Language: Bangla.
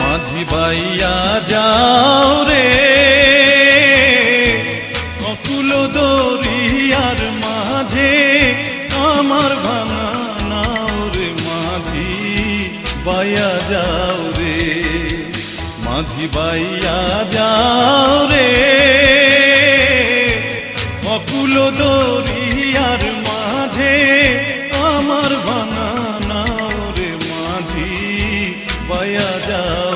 মাঝি বাইয়া যাও রে অকুল দরিয়ার মাঝে আমার ভাঙা নাও রে মাঝি বাইয়া যাও রে মাঝি বাইয়া যাও রে অকুল দরিয়ার মাঝে আমার ভাঙা নাও রে মাঝি বাইয়া যাও